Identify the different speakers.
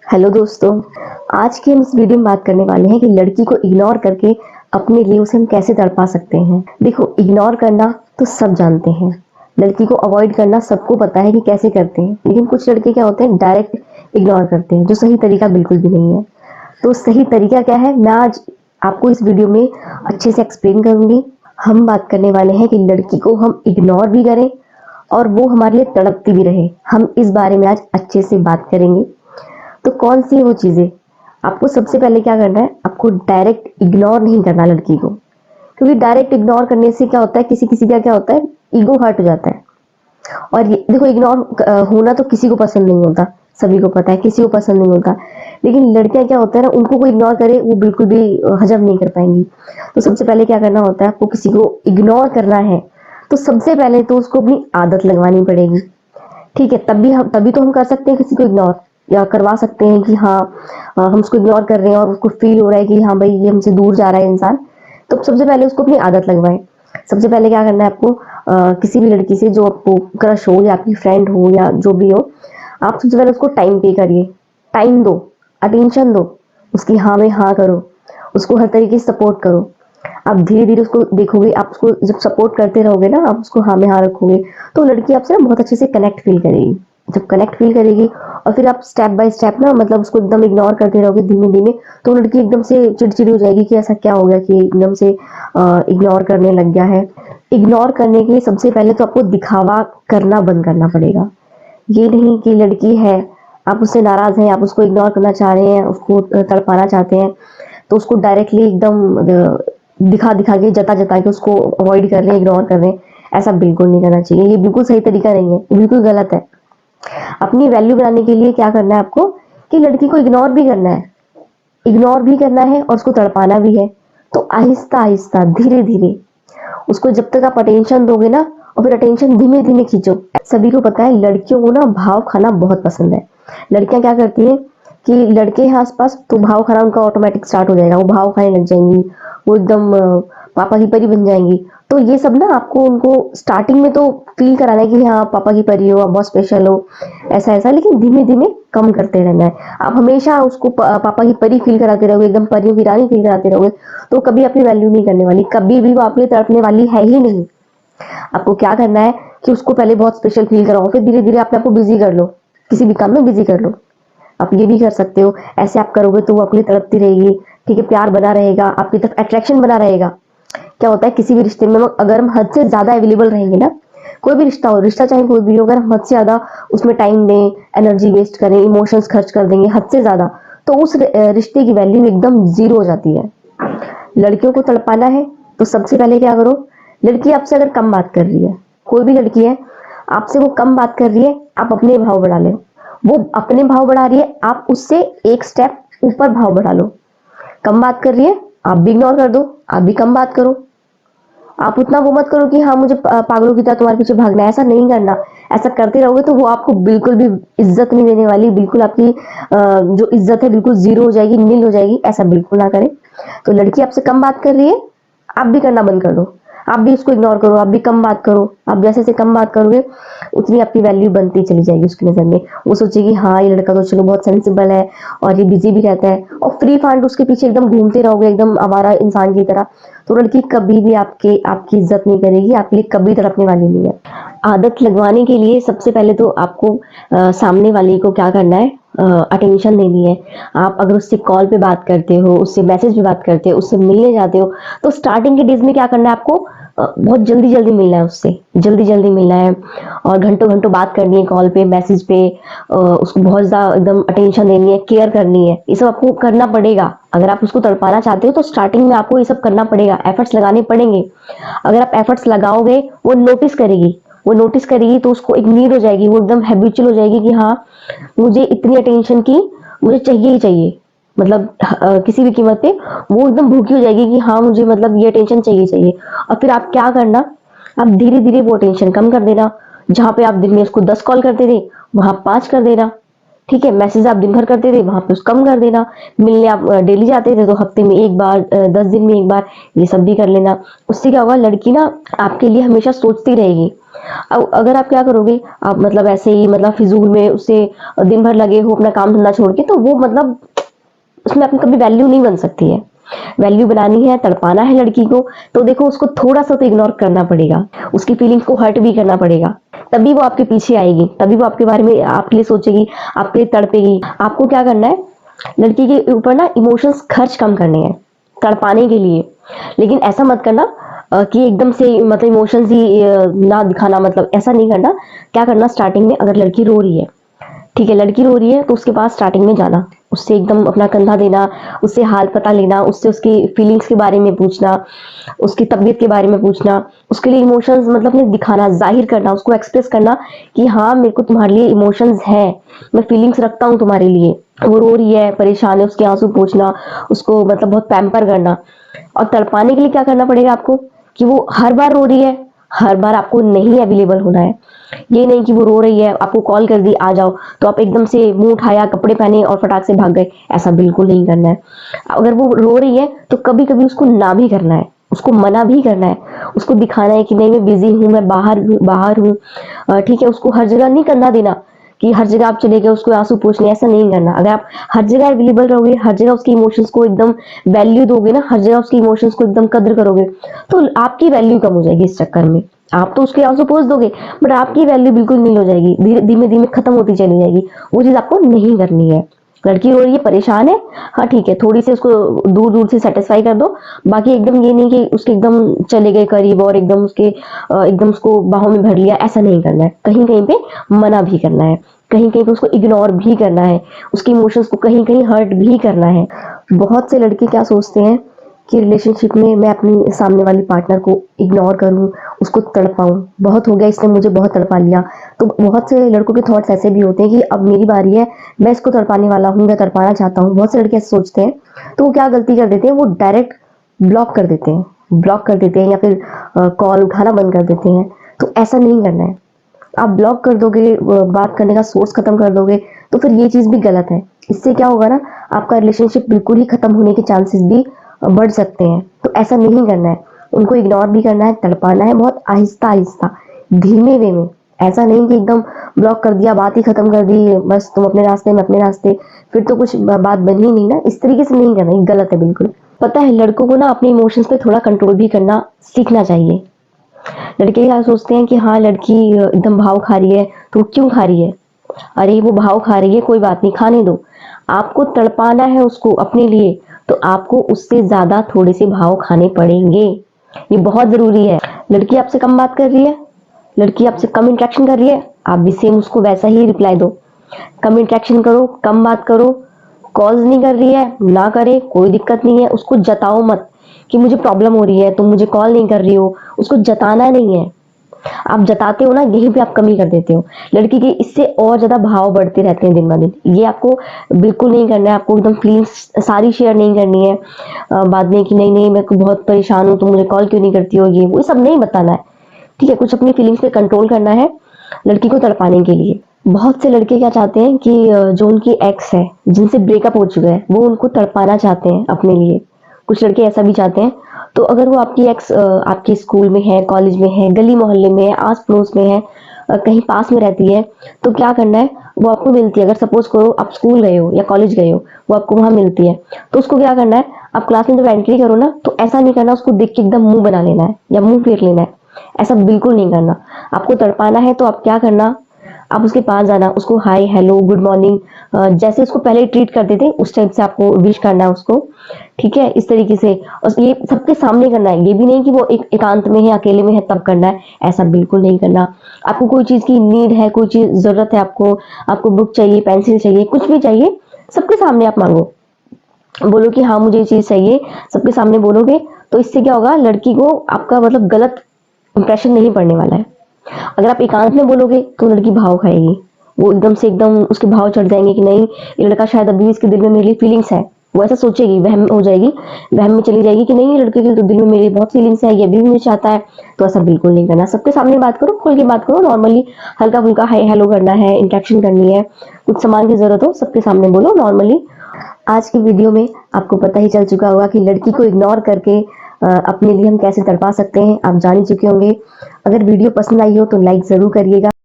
Speaker 1: Hello दोस्तों, आज की हम इस वीडियो में बात करने वाले हैं कि लड़की को इग्नोर करके अपने लिए उसे हम कैसे तड़पा सकते हैं। देखो, इग्नोर करना तो सब जानते हैं, लड़की को अवॉइड करना सबको पता है कि कैसे करते हैं, लेकिन कुछ लड़के क्या होते हैं, डायरेक्ट इग्नोर करते हैं, जो सही तरीका बिल्कुल भी नहीं है। तो सही तरीका क्या है, मैं आज आपको इस वीडियो में अच्छे से एक्सप्लेन करूंगी। हम बात करने वाले हैं कि लड़की को हम इग्नोर भी करें और वो हमारे लिए तड़पती भी रहे। हम इस बारे में आज अच्छे से बात करेंगे। तो कौन सी वो चीजें, आपको सबसे पहले क्या करना है, आपको डायरेक्ट इग्नोर नहीं करना लड़की को, क्योंकि डायरेक्ट इग्नोर करने से क्या होता है, किसी किसी का क्या होता है, ईगो हर्ट हो जाता है। और ये देखो, इग्नोर होना तो किसी को पसंद नहीं होता, सभी को पता है किसी को पसंद नहीं होता, लेकिन लड़कियां क्या होता है ना, उनको कोई इग्नोर करे वो बिल्कुल भी हजम नहीं कर पाएंगी। तो सबसे पहले क्या करना होता है, आपको किसी को इग्नोर करना है तो सबसे पहले तो उसको अपनी आदत लगवानी पड़ेगी। ठीक है, तभी तो हम कर सकते हैं किसी को इग्नोर, या करवा सकते हैं कि हाँ, हम उसको इग्नोर कर रहे हैं और उसको फील हो रहा है कि हाँ भाई, ये हमसे दूर जा रहा है इंसान। तो सबसे पहले उसको अपनी आदत लगवाएं। सबसे पहले क्या करना है आपको, किसी भी लड़की से जो आपको क्रश हो या आपकी फ्रेंड हो या जो भी हो, आप सबसे पहले उसको टाइम पे करिए। टाइम दो, अटेंशन दो, उसकी हाँ में हाँ करो, उसको हर तरीके से सपोर्ट करो। आप धीरे धीरे उसको देखोगे, आप उसको जब सपोर्ट करते रहोगे ना, आप उसको हाँ में हाँ रखोगे, तो लड़की आपसे ना बहुत अच्छे से कनेक्ट फील करेगी। जब कनेक्ट फील करेगी और फिर आप स्टेप बाय स्टेप ना, मतलब उसको एकदम इग्नोर करते रहोगे धीमे धीमे, तो लड़की एकदम से चिड़चिड़ी हो जाएगी कि ऐसा क्या हो गया कि एकदम से इग्नोर करने लग गया है। इग्नोर करने के लिए सबसे पहले तो आपको दिखावा करना बंद करना पड़ेगा। ये नहीं कि लड़की है, आप उससे नाराज हैं, आप उसको इग्नोर करना चाह रहे हैं, उसको तड़पाना चाहते हैं, तो उसको डायरेक्टली एकदम दिखा दिखा के, जता जता के उसको अवॉइड कर रहे हैं, इग्नोर कर रहे हैं। ऐसा बिल्कुल नहीं करना चाहिए, ये बिल्कुल सही तरीका नहीं है, ये बिल्कुल गलत है। अपनी वैल्यू बनाने के लिए क्या करना है आपको, कि लड़की को इग्नोर भी करना है, इग्नोर भी करना है और उसको तड़पाना भी है। तो आहिस्ता आहिस्ता, धीरे धीरे उसको, जब तक आप अटेंशन दोगे ना, और फिर अटेंशन धीमे धीमे खींचो। सभी को पता है लड़कियों को ना भाव खाना बहुत पसंद है। लड़कियां क्या करती हैं कि लड़के हैं आसपास तो भाव खाना उनका ऑटोमेटिक स्टार्ट हो जाएगा, वो भाव खाने लग जाएंगी, वो एकदम पापा की परी बन जाएंगी। तो ये सब ना आपको उनको स्टार्टिंग में तो फील कराना है कि हाँ पापा की परी हो, आप बहुत स्पेशल हो, ऐसा ऐसा, लेकिन धीमे धीमे कम करते रहना है। आप हमेशा उसको पापा की परी फील कराते रहोगे, एकदम परियों की रानी फील कराते रहोगे, तो कभी अपनी वैल्यू नहीं करने वाली, कभी भी वो आपके लिए तड़पने वाली है ही नहीं। आपको क्या करना है कि उसको पहले बहुत स्पेशल फील कराओ, फिर धीरे धीरे अपने आप को बिजी कर लो, किसी भी काम में बिजी कर लो। आप ये भी कर सकते हो, ऐसे आप करोगे तो वो आपके लिए तड़पती रहेगी। ठीक है, प्यार बना रहेगा, आपकी तरफ अट्रैक्शन बना रहेगा। क्या होता है, किसी भी रिश्ते में अगर हम हद से ज्यादा अवेलेबल रहेंगे ना, कोई भी रिश्ता हो, रिश्ता चाहे कोई भी हो, अगर हम हद से ज्यादा उसमें टाइम दें, एनर्जी वेस्ट करें, इमोशंस खर्च कर देंगे हद से ज्यादा, तो उस रिश्ते की वैल्यू एकदम जीरो हो जाती है। लड़कियों को तड़पाना है तो सबसे पहले क्या करो, लड़की आपसे अगर कम बात कर रही है, कोई भी लड़की है आपसे वो कम बात कर रही है, आप अपने भाव बढ़ा लो। वो अपने भाव बढ़ा रही है, आप उससे एक स्टेप ऊपर भाव बढ़ा लो। कम बात कर रही है, आप भी इग्नोर कर दो, आप भी कम बात करो। आप उतना वो मत करो कि हाँ मुझे पागलों की तरह तुम्हारे पीछे भागना है, ऐसा नहीं करना। ऐसा करते रहोगे तो वो आपको बिल्कुल भी इज्जत नहीं देने वाली, बिल्कुल आपकी जो इज्जत है बिल्कुल जीरो हो जाएगी, नील हो जाएगी। ऐसा बिल्कुल ना करें। तो लड़की आपसे कम बात कर रही है, आप भी करना बंद कर दो, आप भी उसको इग्नोर करो, आप भी कम बात करो। आप जैसे जैसे कम बात करोगे उतनी आपकी वैल्यू बनती चली जाएगी उसकी नजर में। वो सोचेगी हाँ ये लड़का तो चलो बहुत सेंसिबल है और ये बिजी भी रहता है, और फ्री फांड उसके पीछे एकदम घूमते रहोगे एकदम आवारा इंसान की तरह, तो लड़की कभी भी आपकी इज्जत नहीं करेगी, आपके लिए कभी तड़पने वाली नहीं है। आदत लगवाने के लिए सबसे पहले तो आपको सामने वाले को क्या करना है, अटेंशन देनी है। आप अगर उससे कॉल पे बात करते हो, उससे मैसेज पे बात करते हो, उससे मिलने जाते हो, तो स्टार्टिंग के डेज में क्या करना है आपको, बहुत जल्दी जल्दी मिलना है उससे, जल्दी जल्दी मिलना है, और घंटों घंटों बात करनी है कॉल पे मैसेज पे, उसको बहुत ज्यादा एकदम अटेंशन देनी है, केयर करनी है। ये सब आपको करना पड़ेगा। अगर आप उसको तड़पाना चाहते हो तो स्टार्टिंग में आपको ये सब करना पड़ेगा, एफर्ट्स लगाने पड़ेंगे। अगर आप एफर्ट्स लगाओगे, वो नोटिस करेगी, वो नोटिस करेगी तो उसको एक नीड हो जाएगी, वो एकदम हैबिचुअल हो जाएगी कि हाँ मुझे इतनी अटेंशन की, मुझे चाहिए ही चाहिए, मतलब किसी भी कीमत पे वो एकदम भूखी हो जाएगी कि हाँ मुझे मतलब ये अटेंशन चाहिए चाहिए। और फिर आप क्या करना, आप धीरे धीरे वो अटेंशन कम कर देना। जहां पे आप दिन में उसको 10 कॉल करते थे, वहां 5 कर देना। ठीक है, मैसेज आप दिन भर करते थे, वहां पे उसको कम कर देना। मिलने आप डेली जाते थे तो हफ्ते में एक बार, 10 दिन में एक बार, ये सब भी कर लेना। उससे क्या होगा, लड़की ना आपके लिए हमेशा सोचती रहेगी अब अगर आप क्या करोगे, आप मतलब ऐसे ही मतलब फिजूल में उससे दिन भर लगे हो अपना काम धंधा छोड़ के, तो वो मतलब उसमें अपनी कभी वैल्यू नहीं बन सकती है। वैल्यू बनानी है, तड़पाना है लड़की को, तो देखो उसको थोड़ा सा तो इग्नोर करना पड़ेगा, उसकी फीलिंग्स को हर्ट भी करना पड़ेगा, तभी वो आपके पीछे आएगी, तभी वो आपके बारे में आपके लिए सोचेगी, आपके लिए तड़पेगी। आपको क्या करना है, लड़की के ऊपर ना इमोशंस खर्च कम करने हैं तड़पाने के लिए, लेकिन ऐसा मत करना कि एकदम से मतलब इमोशंस ही ना दिखाना, मतलब ऐसा नहीं करना। क्या करना, स्टार्टिंग में अगर लड़की रो रही है, ठीक है, लड़की रो रही है तो उसके पास स्टार्टिंग में जाना, उससे एकदम अपना कंधा देना, उससे हाल पता लेना, उससे उसकी फीलिंग्स के बारे में पूछना, उसकी तबीयत के बारे में पूछना, उसके लिए इमोशंस मतलब ने दिखाना, जाहिर करना, उसको एक्सप्रेस करना कि हाँ मेरे को तुम्हारे लिए इमोशंस है, मैं फीलिंग्स रखता हूँ तुम्हारे लिए। वो रो रही है, परेशान है, उसके आंसू पोंछना, उसको मतलब बहुत पैम्पर करना। और तड़पाने के लिए क्या करना पड़ेगा आपको, कि वो हर बार रो रही है, हर बार आपको नहीं अवेलेबल होना है। ये नहीं कि वो रो रही है, आपको कॉल कर दी आ जाओ, तो आप एकदम से मुंह उठाया, कपड़े पहने और फटाक से भाग गए, ऐसा बिल्कुल नहीं करना है। अगर वो रो रही है तो कभी कभी उसको ना भी करना है, उसको मना भी करना है, उसको दिखाना है कि नहीं मैं बिजी हूँ, मैं बाहर हूँ, ठीक है। उसको हर जगह नहीं करना देना कि हर जगह आप चले गए उसको आंसू पोंछने, ऐसा नहीं करना। अगर आप हर जगह अवेलेबल रहोगे, हर जगह उसकी इमोशंस को एकदम वैल्यू दोगे ना, हर जगह उसकी इमोशंस को एकदम कद्र करोगे, तो आपकी वैल्यू कम हो जाएगी इस चक्कर में। आप तो उसके आंसू पोंछ दोगे, बट आपकी वैल्यू बिल्कुल नहीं हो जाएगी, धीरे धीमे धीमे खत्म होती चली जाएगी। वो चीज आपको नहीं करनी है। लड़की रो रही है, परेशान है, हाँ ठीक है, थोड़ी सी उसको दूर दूर से सेटिस्फाई कर दो, बाकी एकदम ये नहीं कि उसके एकदम चले गए करीब और एकदम उसके एकदम उसको बाहों में भर लिया, ऐसा नहीं करना है। कहीं कहीं पे मना भी करना है, कहीं कहीं पे उसको इग्नोर भी करना है, उसके इमोशंस को कहीं कहीं हर्ट भी करना है। बहुत से लड़के क्या सोचते हैं कि रिलेशनशिप में मैं अपनी सामने वाली पार्टनर को इग्नोर करूं, उसको तड़पाऊं, बहुत हो गया इसने मुझे बहुत तड़पा लिया। तो बहुत से लड़कों के थॉट्स ऐसे भी होते हैं कि अब मेरी बारी है, मैं इसको तड़पाने वाला हूँ, मैं तड़पाना चाहता हूँ। बहुत से लड़के ऐसे सोचते हैं, तो वो क्या गलती कर देते हैं, वो डायरेक्ट ब्लॉक कर देते हैं, ब्लॉक कर देते हैं या फिर कॉल उठाना बंद कर देते हैं। तो ऐसा नहीं करना है। आप ब्लॉक कर दोगे, बात करने का सोर्स खत्म कर दोगे, तो फिर ये चीज भी गलत है। इससे क्या होगा ना, आपका रिलेशनशिप बिल्कुल ही खत्म होने के चांसेस भी बढ़ सकते हैं। तो ऐसा नहीं करना है, उनको इग्नोर भी करना है, तड़पाना है, बहुत आहिस्ता आहिस्ता, धीमे वे में। ऐसा नहीं कि एकदम ब्लॉक कर दिया, बात ही खत्म कर दी, बस तुम अपने रास्ते में अपने रास्ते, फिर तो कुछ बात बनी ही नहीं ना। इस तरीके से नहीं करना, ये गलत है बिल्कुल। पता है, लड़कों को ना अपने इमोशंस पे थोड़ा कंट्रोल भी करना सीखना चाहिए। लड़के क्या सोचते हैं कि हाँ लड़की एकदम भाव खा रही है, तो क्यों खा रही है, अरे वो भाव खा रही है, कोई बात नहीं, खाने दो। आपको तड़पाना है उसको अपने लिए, तो आपको उससे ज्यादा थोड़े से भाव खाने पड़ेंगे, ये बहुत जरूरी है। लड़की आपसे कम बात कर रही है, लड़की आपसे कम इंटरेक्शन कर रही है, आप भी सेम उसको वैसा ही रिप्लाई दो। कम इंटरेक्शन करो, कम बात करो, कॉल्स नहीं कर रही है ना करे, कोई दिक्कत नहीं है, उसको जताओ मत कि मुझे प्रॉब्लम हो रही है, तुम मुझे कॉल नहीं कर रही हो, उसको जताना नहीं है। आप जताते हो ना, यहीं पे आप कमी कर देते हो। लड़की के इससे और ज्यादा भाव बढ़ते रहते हैं दिन ब दिन, ये आपको बिल्कुल नहीं करना है। आपको एकदम फीलिंग्स सारी शेयर नहीं करनी है बाद में कि नहीं नहीं मैं बहुत परेशान हूँ, तुम मुझे कॉल क्यों नहीं करती हो, ये वो सब नहीं बताना है, ठीक है। कुछ अपनी फीलिंग्स पे कंट्रोल करना है लड़की को तड़पाने के लिए। बहुत से लड़के क्या चाहते हैं कि जो उनकी एक्स है, जिनसे ब्रेकअप हो चुका है, वो उनको तड़पाना चाहते हैं अपने लिए। कुछ लड़के ऐसा भी चाहते हैं। तो अगर वो आपकी एक्स आपके स्कूल में है, कॉलेज में है, गली मोहल्ले में है, आस पड़ोस में है, कहीं पास में रहती है, तो क्या करना है, वो आपको मिलती है, अगर सपोज करो आप स्कूल गए हो या कॉलेज गए हो, वो आपको वहां मिलती है, तो उसको क्या करना है, आप क्लास में जब एंट्री करो ना, तो ऐसा नहीं करना उसको देख के एकदम मुंह बना लेना है या मुंह फेर लेना है, ऐसा बिल्कुल नहीं करना। आपको तड़पाना है तो आप क्या करना, आप उसके पास जाना, उसको हाय हेलो गुड मॉर्निंग जैसे उसको पहले ट्रीट करते थे उस टाइप से आपको विश करना है उसको, ठीक है, इस तरीके से। और ये सबके सामने करना है, ये भी नहीं कि वो एकांत में है, अकेले में है तब करना है, ऐसा बिल्कुल नहीं करना। आपको कोई चीज की नीड है, कोई चीज जरूरत है, आपको आपको बुक चाहिए, पेंसिल चाहिए, कुछ भी चाहिए, सबके सामने आप मांगो, बोलो कि हाँ मुझे ये चीज चाहिए, सबके सामने बोलोगे, तो इससे क्या होगा, लड़की को आपका मतलब गलत इंप्रेशन नहीं पड़ने वाला है। अगर आप एकांत में बोलोगे तो लड़की भाव खाएगी, वो एकदम से एकदम उसके भाव चढ़ जाएंगे कि नहीं ये लड़का शायद अभी इसके दिल में मेरे लिए फीलिंग्स है, वो ऐसा सोचेगी, वहम हो जाएगी, वहम में चली जाएगी कि नहीं ये लड़के के तो दिल में मेरी बहुत फीलिंग्स है, ये भी मुझे चाहता है। तो ऐसा बिल्कुल नहीं करना, सबके सामने बात करो, खुल के बात करो, नॉर्मली हल्का फुल्का हाय हेलो करना है, इंटरेक्शन करनी है, कुछ सामान की जरूरत हो सबके सामने बोलो नॉर्मली। आज की वीडियो में आपको पता ही चल चुका होगा कि लड़की को इग्नोर करके अपने लिए हम कैसे तड़पा सकते हैं आप जान ही चुके होंगे। अगर वीडियो पसंद आई हो तो लाइक ज़रूर करिएगा।